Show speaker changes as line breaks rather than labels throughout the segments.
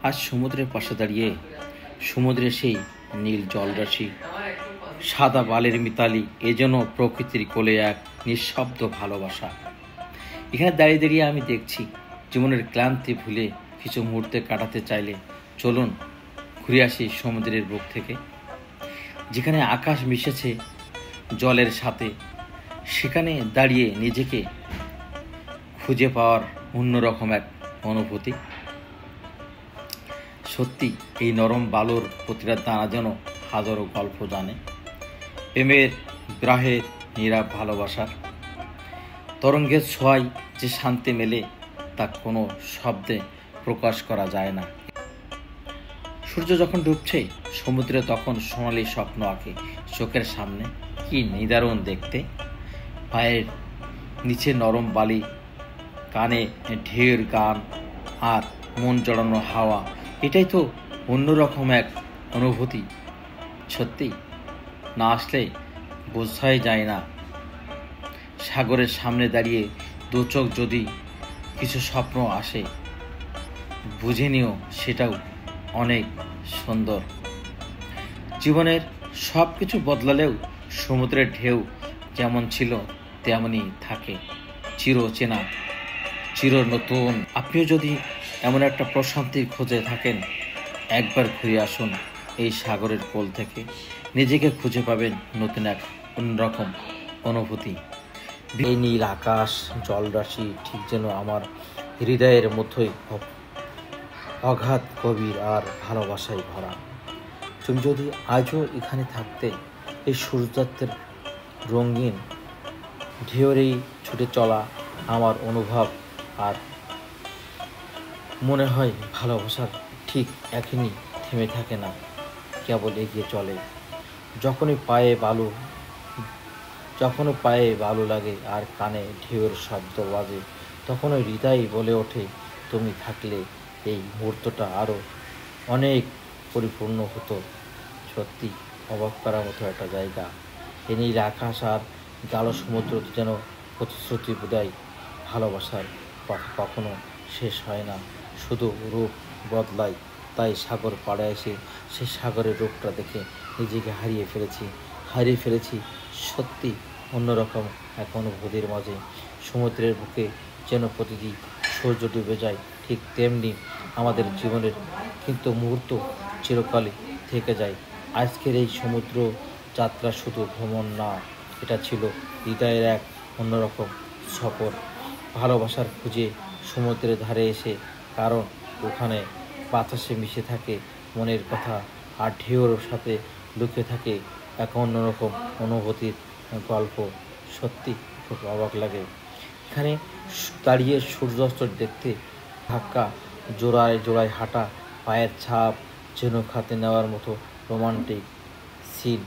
আজ সমুদ্রের পাশে দাঁড়িয়ে সমুদ্রের সেই নীল জলরাশি, সাদা বালের মিতালি, এ যেন প্রকৃতির কোলে এক নিঃশব্দ ভালোবাসা। এখানে দাঁড়িয়ে দাঁড়িয়ে আমি দেখছি জীবনের ক্লান্তি ভুলে কিছু মুহূর্তে কাটাতে চাইলে চলুন ঘুরে আসি সমুদ্রের বুক থেকে, যেখানে আকাশ মিশেছে জলের সাথে। সেখানে দাঁড়িয়ে নিজেকে খুঁজে পাওয়ার অন্যরকম এক অনুভূতি। সত্যি এই নরম বালুর প্রতিটা দানা যেন হাজারো গল্প জানে, প্রেমের, বিরহের, নীরব ভালোবাসার। তরঙ্গের ছোঁয়ায় যে শান্তি মেলে তা কোনো শব্দে প্রকাশ করা যায় না। সূর্য যখন ডুবছে সমুদ্রে তখন সোনালি স্বপ্ন আঁকে চোখের সামনে। কি নিদারুণ দেখতে! পায়ের নিচে নরম বালি, কানে ঢেউয়ের গান আর মন জড়ানো হাওয়া, এটাই তো অন্যরকম এক অনুভূতি। সত্যি না আসলে বোঝাই যায় না। সাগরের সামনে দাঁড়িয়ে দু চোখ যদি কিছু স্বপ্ন আসে, বুঝে নিও সেটাও অনেক সুন্দর। জীবনের সব কিছু বদলালেও সমুদ্রের ঢেউ যেমন ছিল তেমনই থাকে, চির চেনা, চির নতুন। আপনিও যদি এমন একটা প্রশান্তির খোঁজে থাকেন, একবার ঘুরে আসুন এই সাগরের কোল থেকে। নিজেকে খুঁজে পাবেন নতুন এক অন্যরকম অনুভূতি। এই নীল আকাশ, জলরাশি ঠিক যেন আমার হৃদয়ের মধ্যেই অগাধ, গভীর আর ভালোবাসায় ভরা। তুমি যদি আজও এখানে থাকতে, এই সূর্যাস্তের রঙিন ঢেউয়ের এই ছুটে চলা আমার অনুভব, আর মনে হয় ভালোবাসার ঠিক এখনই থেমে থাকে না, কেবল এগিয়ে চলে। যখনই পায়ে বালু লাগে আর কানে ঢেউয়ের শব্দ বাজে, তখনই হৃদয় বলে ওঠে তুমি থাকলে এই মুহূর্তটা আরও অনেক পরিপূর্ণ হতো। সত্যি অবাক করার মতো একটা জায়গা। এই নীল আকাশ আর গাঢ় সমুদ্র যেন প্রতিশ্রুতি বোধহয় ভালোবাসার কথা কখনো শেষ হয় না, শুধু রূপ বদলায়। তাই সাগর পাড়ে এসে সে সাগরের রূপটা দেখে নিজেকে হারিয়ে ফেলেছি সত্যি অন্যরকম এক অনুভূতির মাঝে। সমুদ্রের বুকে যেন প্রতিদিন সূর্য ডুবে যায়, ঠিক তেমনি আমাদের জীবনের কিন্তু মুহূর্ত চিরকালই থেকে যায়। আজকের এই সমুদ্র যাত্রা শুধু ভ্রমণ না, এটা ছিল হৃদয়ের এক অন্যরকম সফর। ভালোবাসার খুঁজে সমুদ্রের ধারে এসে, কারণ ওখানে বাতাসে মিশে থাকে মনের কথা, আর ঢেউর সাথে লুকিয়ে থাকে এক অন্যরকম অনুভূতির গল্প। সত্যি খুব অবাক লাগে এখানে দাঁড়িয়ে সূর্যাস্ত দেখতে। ধাক্কা, জোড়ায় হাঁটা, পায়ের ছাপ যেন খাতে নেওয়ার মতো রোমান্টিক সিন।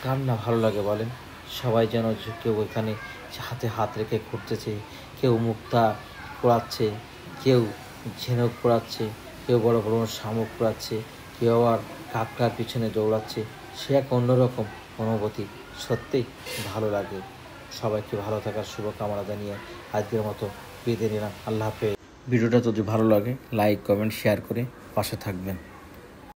কার না ভালো লাগে বলেন? সবাই যেন কেউ এখানে হাতে হাত রেখে ঘুরতেছে, কেউ মুক্তা পোড়াচ্ছে, কেউ ঝিনুক পোড়াচ্ছে, কেউ বড় বড় শামুক পোড়াচ্ছে, কেউ আবার কাঁকড়ার পিছনে দৌড়াচ্ছে। সে এক অন্যরকম অনুভূতি। সত্যি ভালো লাগে। সবাইকে ভালো থাকার শুভকামনা জানিয়ে আজকের মতো বিদায় নিলাম। আল্লাহ হাফেজ। ভিডিওটা যদি ভালো লাগে লাইক, কমেন্ট, শেয়ার করে পাশে থাকবেন।